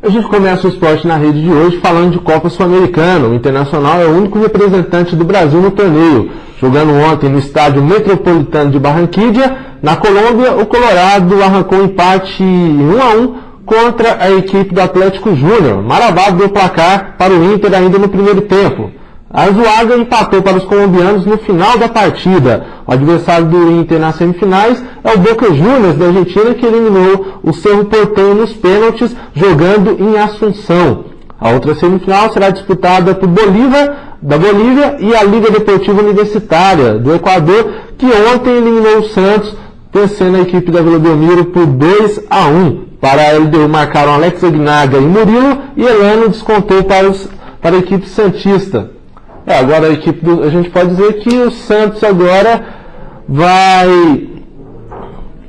A gente começa o esporte na rede de hoje falando de Copa Sul-Americana. O Internacional é o único representante do Brasil no torneio. Jogando ontem no estádio Metropolitano de Barranquilla, na Colômbia, o Colorado arrancou um empate 1-1 contra a equipe do Atlético Júnior. Maravado deu placar para o Inter ainda no primeiro tempo. A Azuaga empatou para os colombianos no final da partida. O adversário do Inter nas semifinais é o Boca Juniors da Argentina, que eliminou o Cerro Porteño nos pênaltis, jogando em Assunção. A outra semifinal será disputada por da Bolívia e a Liga Deportiva Universitária do Equador, que ontem eliminou o Santos, vencendo a equipe da Vila Belmiro por 2-1. Para a LDU marcaram Alex Aguinaga e Murilo, e Elano descontou para a equipe santista. Agora a gente pode dizer que o Santos agora vai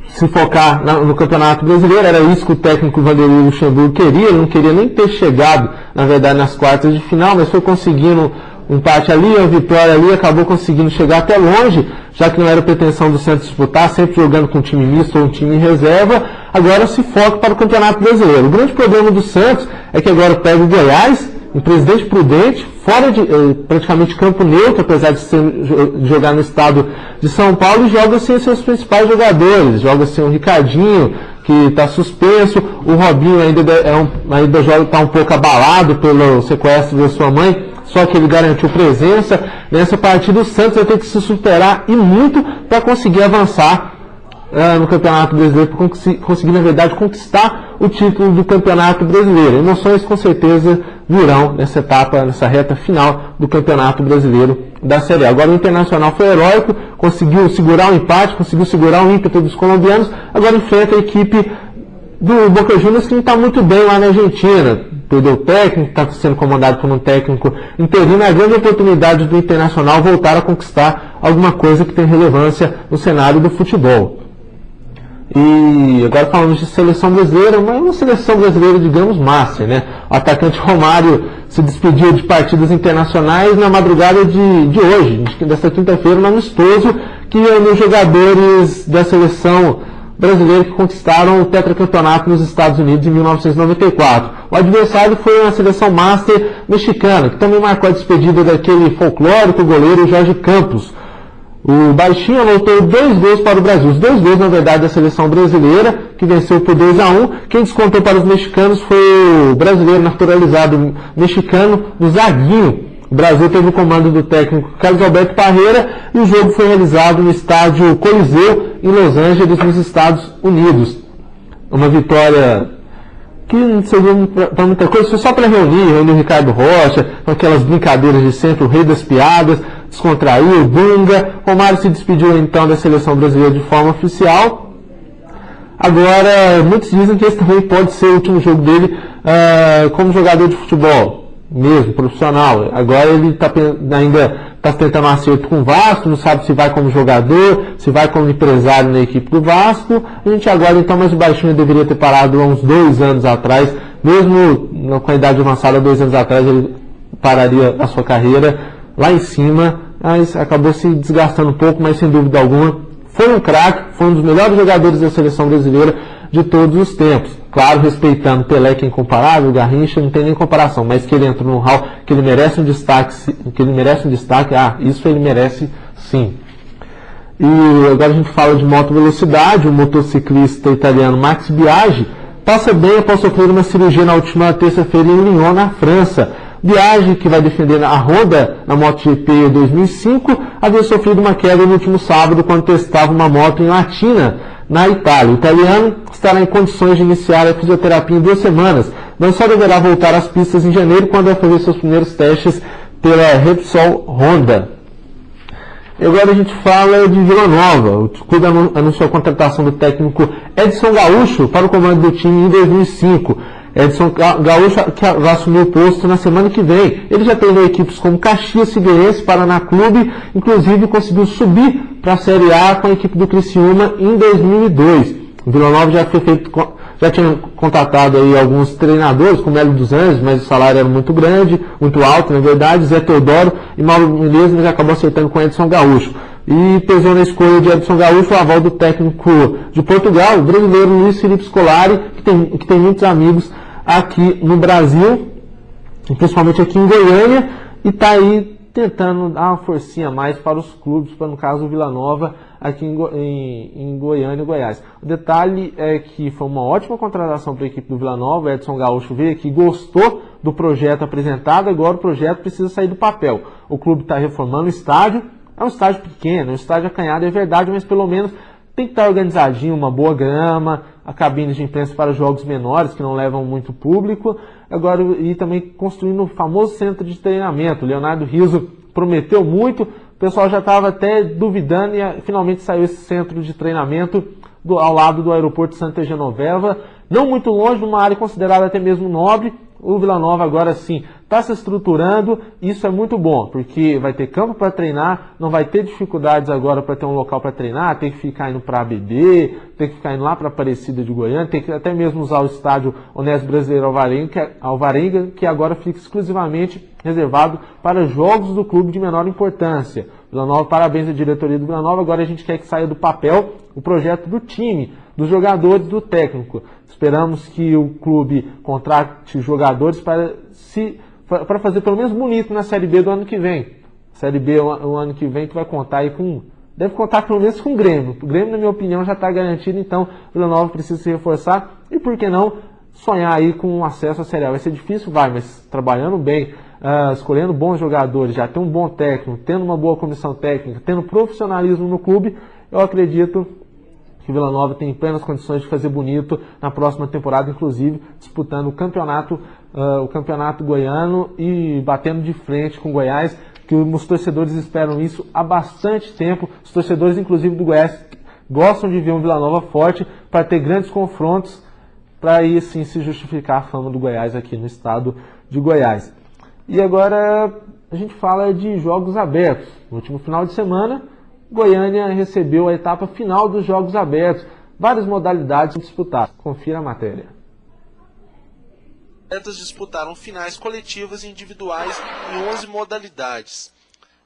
se focar no Campeonato Brasileiro. Era isso que o técnico Vanderlei Luxemburgo queria. Ele não queria nem ter chegado, na verdade, nas quartas de final, mas foi conseguindo um empate ali, uma vitória ali, acabou conseguindo chegar até longe, já que não era pretensão do Santos disputar, sempre jogando com um time misto ou um time em reserva. Agora se foca para o Campeonato Brasileiro. O grande problema do Santos é que agora pega o Goiás, em Presidente Prudente, fora de praticamente campo neutro, apesar de jogar no estado de São Paulo, e joga sem seus principais jogadores. Joga sem o Ricardinho, que está suspenso, o Robinho ainda está um pouco abalado pelo sequestro da sua mãe, só que ele garantiu presença. Nessa partida o Santos vai ter que se superar e muito para conseguir avançar no Campeonato Brasileiro, para conseguir, na verdade, conquistar o título do Campeonato Brasileiro. Emoções com certeza virão nessa etapa, nessa reta final do Campeonato Brasileiro da Série A. Agora o Internacional foi heróico, conseguiu segurar o empate, conseguiu segurar o ímpeto dos colombianos, agora enfrenta a equipe do Boca Juniors, que não está muito bem lá na Argentina. Perdeu o técnico, está sendo comandado por um técnico interino. É a grande oportunidade do Internacional voltar a conquistar alguma coisa que tem relevância no cenário do futebol. E agora falamos de seleção brasileira, mas uma seleção brasileira, digamos, master, né? O atacante Romário se despediu de partidas internacionais na madrugada de hoje, desta quinta-feira, no amistoso, que reuniu jogadores da seleção brasileira que conquistaram o tetracampeonato nos Estados Unidos em 1994. O adversário foi uma seleção master mexicana, que também marcou a despedida daquele folclórico goleiro Jorge Campos. O baixinho anotou 2 gols para o Brasil. Os 2 gols, na verdade, da seleção brasileira, que venceu por 2-1. Quem descontou para os mexicanos foi o brasileiro naturalizado mexicano, o Zaguinho. O Brasil teve o comando do técnico Carlos Alberto Parreira e o jogo foi realizado no estádio Coliseu, em Los Angeles, nos Estados Unidos. Uma vitória que não serviu para muita coisa, foi só para reunir o Ricardo Rocha, com aquelas brincadeiras de sempre, o rei das piadas, descontraiu, Dunga. Romário se despediu então da seleção brasileira de forma oficial. Agora, muitos dizem que esse também pode ser o último jogo dele como jogador de futebol, mesmo, profissional. Agora ele ainda está tentando um acerto com o Vasco, não sabe se vai como jogador, se vai como empresário na equipe do Vasco. A gente agora então, mas o baixinho deveria ter parado há uns 2 anos atrás, mesmo com a idade avançada, 2 anos atrás ele pararia a sua carreira lá em cima, mas acabou se desgastando um pouco, mas sem dúvida alguma foi um craque, foi um dos melhores jogadores da seleção brasileira de todos os tempos. Claro, respeitando Pelé, que é incomparável, Garrincha, não tem nem comparação, mas que ele entrou no hall, que ele merece um destaque, isso ele merece sim. E agora a gente fala de moto velocidade. O motociclista italiano Max Biaggi passa bem após sofrer uma cirurgia na última terça-feira em Lyon, na França. Biaggi, que vai defender a Honda na MotoGP 2005, havia sofrido uma queda no último sábado quando testava uma moto em Latina, na Itália. O italiano estará em condições de iniciar a fisioterapia em 2 semanas, mas só deverá voltar às pistas em janeiro, quando vai fazer seus primeiros testes pela Repsol Honda. E agora a gente fala de Vila Nova. O clube anunciou a contratação do técnico Edson Gaúcho para o comando do time em 2005. Edson Gaúcho, que vai assumir o posto na semana que vem. Ele já treinou equipes como Caxias, Figueirense, Paraná Clube, inclusive conseguiu subir para a Série A com a equipe do Criciúma em 2002. O Vila Nova já tinha contratado aí alguns treinadores, como Hélio dos Anjos, mas o salário era muito grande, muito alto, na verdade. Zé Teodoro e Mauro Menezes, mas acabou acertando com Edson Gaúcho. E pesou na escolha de Edson Gaúcho o aval do técnico de Portugal, o brasileiro Luiz Felipe Scolari, que tem muitos amigos aqui no Brasil, principalmente aqui em Goiânia, e está aí tentando dar uma forcinha a mais para os clubes, para no caso o Vila Nova, aqui em Goiânia e Goiás. O detalhe é que foi uma ótima contratação para a equipe do Vila Nova. Edson Gaúcho veio aqui, gostou do projeto apresentado, agora o projeto precisa sair do papel. O clube está reformando o estádio, é um estádio pequeno, um estádio acanhado, é verdade, mas pelo menos tem que estar organizadinho, uma boa grama, a cabine de imprensa para jogos menores, que não levam muito público, agora e também construindo o famoso centro de treinamento. O Leonardo Rizzo prometeu muito, o pessoal já estava até duvidando e finalmente saiu esse centro de treinamento ao lado do aeroporto de Santa Genoveva, não muito longe, numa área considerada até mesmo nobre. O Vila Nova agora sim está se estruturando, isso é muito bom, porque vai ter campo para treinar, não vai ter dificuldades agora para ter um local para treinar, tem que ficar indo para ABB, tem que ficar indo lá para Aparecida de Goiânia, tem que até mesmo usar o estádio Honesto Brasileiro Alvarenga, que agora fica exclusivamente reservado para jogos do clube de menor importância. Vila Nova, parabéns à diretoria do Vila Nova, agora a gente quer que saia do papel o projeto do time, dos jogadores, do técnico. Esperamos que o clube contrate jogadores para fazer pelo menos bonito na Série B do ano que vem. Série B o ano que vem que vai contar aí deve contar pelo menos com o Grêmio. O Grêmio, na minha opinião, já está garantido, então o Vila Nova precisa se reforçar e, por que não, sonhar aí com um acesso à Série A. Vai ser difícil? Vai, mas trabalhando bem, escolhendo bons jogadores, já ter um bom técnico, tendo uma boa comissão técnica, tendo profissionalismo no clube, eu acredito que Vila Nova tem plenas condições de fazer bonito na próxima temporada, inclusive disputando o campeonato goiano e batendo de frente com o Goiás, que os torcedores esperam isso há bastante tempo. Os torcedores, inclusive do Goiás, gostam de ver um Vila Nova forte para ter grandes confrontos, para aí sim se justificar a fama do Goiás aqui no estado de Goiás. E agora a gente fala de jogos abertos. No último final de semana, Goiânia recebeu a etapa final dos Jogos Abertos. Várias modalidades disputadas. Confira a matéria. Os atletas disputaram finais coletivas e individuais em 11 modalidades.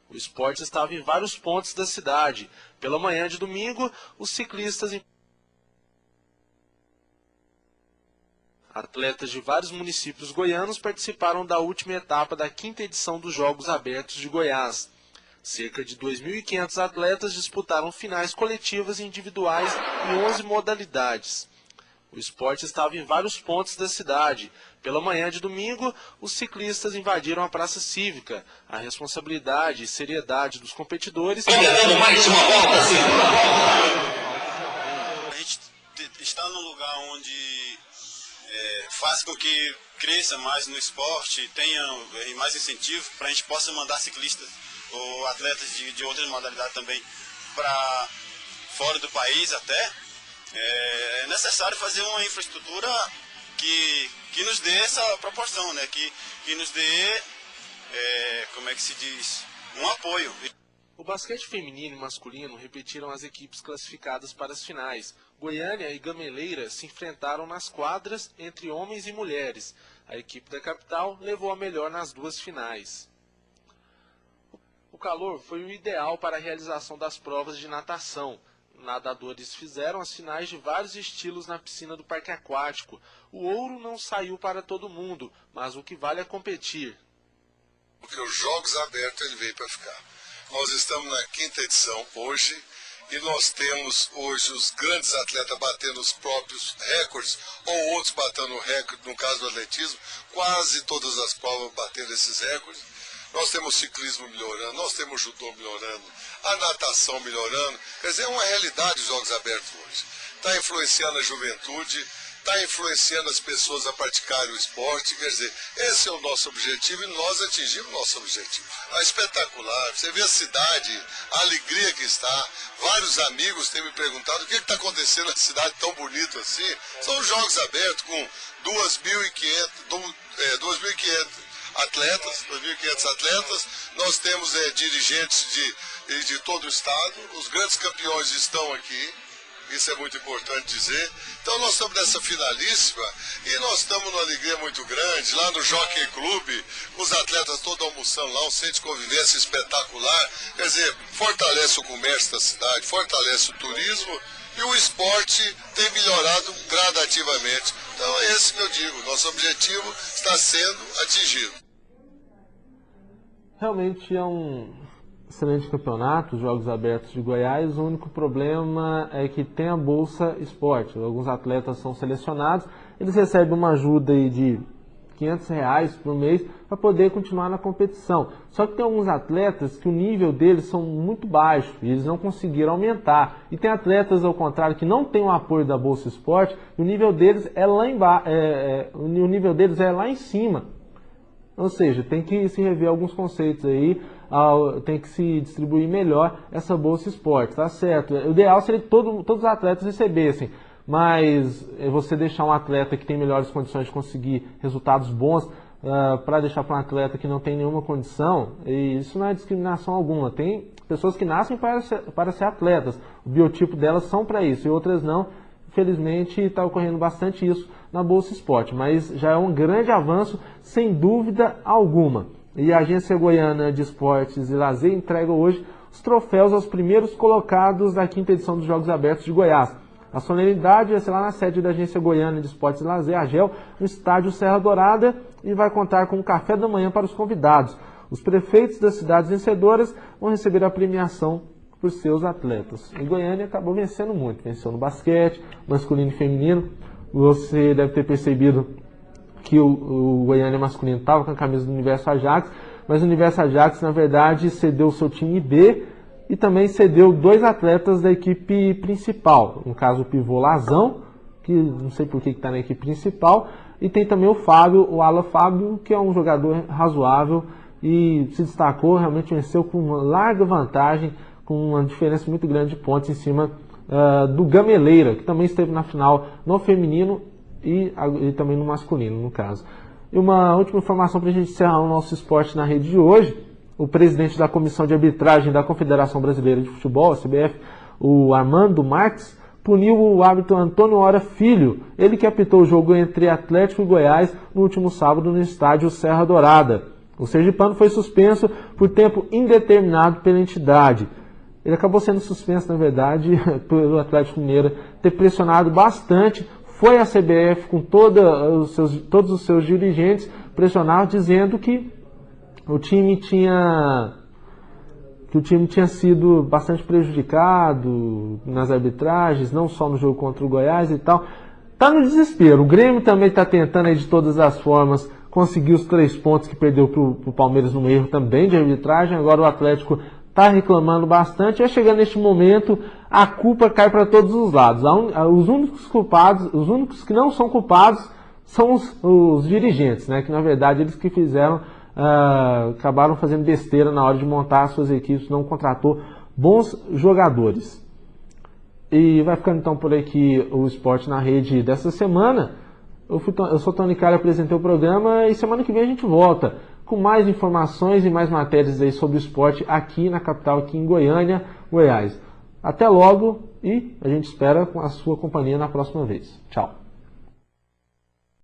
O esporte estava em vários pontos da cidade. Pela manhã de domingo, os ciclistas atletas de vários municípios goianos participaram da última etapa da 5ª edição dos Jogos Abertos de Goiás. Cerca de 2.500 atletas disputaram finais coletivas e individuais em 11 modalidades. O esporte estava em vários pontos da cidade. Pela manhã de domingo, os ciclistas invadiram a Praça Cívica. A responsabilidade e seriedade dos competidores... A gente está num lugar onde faz com que cresça mais no esporte, tenha mais incentivo para a gente possa mandar ciclistas ou atletas de outras modalidades também para fora do país até. É necessário fazer uma infraestrutura que nos dê essa proporção, né? que nos dê, como é que se diz, um apoio. O basquete feminino e masculino repetiram as equipes classificadas para as finais. Goiânia e Gameleira se enfrentaram nas quadras entre homens e mulheres. A equipe da capital levou a melhor nas duas finais. O calor foi o ideal para a realização das provas de natação. Nadadores fizeram as finais de vários estilos na piscina do Parque Aquático. O ouro não saiu para todo mundo, mas o que vale é competir. Porque os Jogos Abertos ele veio para ficar. Nós estamos na 5ª edição hoje e nós temos hoje os grandes atletas batendo os próprios recordes ou outros batendo o recorde, no caso do atletismo, quase todas as provas batendo esses recordes. Nós temos ciclismo melhorando, nós temos judô melhorando, a natação melhorando. Quer dizer, é uma realidade os Jogos Abertos hoje. Está influenciando a juventude, está influenciando as pessoas a praticarem o esporte. Quer dizer, esse é o nosso objetivo e nós atingimos o nosso objetivo. É espetacular, você vê a cidade, a alegria que está. Vários amigos têm me perguntado o que está acontecendo na cidade tão bonito assim. São os Jogos Abertos com 2.500 atletas, nós temos dirigentes de todo o estado, os grandes campeões estão aqui, isso é muito importante dizer. Então nós estamos nessa finalíssima e nós estamos numa alegria muito grande, lá no Jockey Club, com os atletas todos almoçando lá, um centro de convivência espetacular. Quer dizer, fortalece o comércio da cidade, fortalece o turismo e o esporte tem melhorado gradativamente. Então é esse que eu digo, nosso objetivo está sendo atingido. Realmente é um excelente campeonato, os Jogos Abertos de Goiás. O único problema é que tem a Bolsa Esporte. Alguns atletas são selecionados, eles recebem uma ajuda aí de R$500 por mês para poder continuar na competição. Só que tem alguns atletas que o nível deles são muito baixo e eles não conseguiram aumentar. E tem atletas, ao contrário, que não tem o apoio da Bolsa Esporte e o nível deles é lá o nível deles é lá em cima. Ou seja, tem que se rever alguns conceitos aí, tem que se distribuir melhor essa Bolsa Esporte, tá certo? O ideal seria que todos os atletas recebessem, mas você deixar um atleta que tem melhores condições de conseguir resultados bons para deixar para um atleta que não tem nenhuma condição, e isso não é discriminação alguma. Tem pessoas que nascem para ser atletas, o biotipo delas são para isso, e outras não. Infelizmente está ocorrendo bastante isso na Bolsa Esporte, mas já é um grande avanço, sem dúvida alguma. E a Agência Goiana de Esportes e Lazer entrega hoje os troféus aos primeiros colocados da 5ª edição dos Jogos Abertos de Goiás. A solenidade vai ser lá na sede da Agência Goiana de Esportes e Lazer, AGEL, no estádio Serra Dourada, e vai contar com um café da manhã para os convidados. Os prefeitos das cidades vencedoras vão receber a premiação por seus atletas. E Goiânia acabou vencendo muito, venceu no basquete, masculino e feminino. Você deve ter percebido que o Goiânia masculino estava com a camisa do Universo Ajax, mas o Universo Ajax, na verdade, cedeu o seu time B e também cedeu 2 atletas da equipe principal. No caso, o pivô Lazão, que não sei por que está na equipe principal, e tem também o Fábio, o Ala Fábio, que é um jogador razoável e se destacou, realmente venceu com uma larga vantagem, com uma diferença muito grande de pontos em cima do Gameleira, que também esteve na final no feminino e também no masculino, no caso. E uma última informação para a gente encerrar o nosso esporte na rede de hoje: o presidente da Comissão de Arbitragem da Confederação Brasileira de Futebol, a CBF, o Armando Marques, puniu o árbitro Antônio Hora Filho, ele que apitou o jogo entre Atlético e Goiás no último sábado no estádio Serra Dourada. O sergipano foi suspenso por tempo indeterminado pela entidade. Ele acabou sendo suspenso, na verdade, pelo Atlético Mineiro ter pressionado bastante. Foi a CBF com todos os seus dirigentes pressionar, dizendo que o time tinha sido bastante prejudicado nas arbitragens, não só no jogo contra o Goiás e tal. Tá no desespero. O Grêmio também está tentando aí, de todas as formas, conseguir os 3 pontos que perdeu para o Palmeiras num erro também de arbitragem. Agora o Atlético está reclamando bastante. Vai chegando neste momento, a culpa cai para todos os lados. Os únicos culpados, os únicos que não são culpados são os dirigentes, né? Que na verdade eles que fizeram, acabaram fazendo besteira na hora de montar as suas equipes, não contratou bons jogadores. E vai ficando então por aqui o Esporte na Rede dessa semana. Eu sou Tony Calha, apresentei o programa, e semana que vem a gente volta com mais informações e mais matérias aí sobre o esporte aqui na capital, aqui em Goiânia, Goiás. Até logo e a gente espera com a sua companhia na próxima vez. Tchau.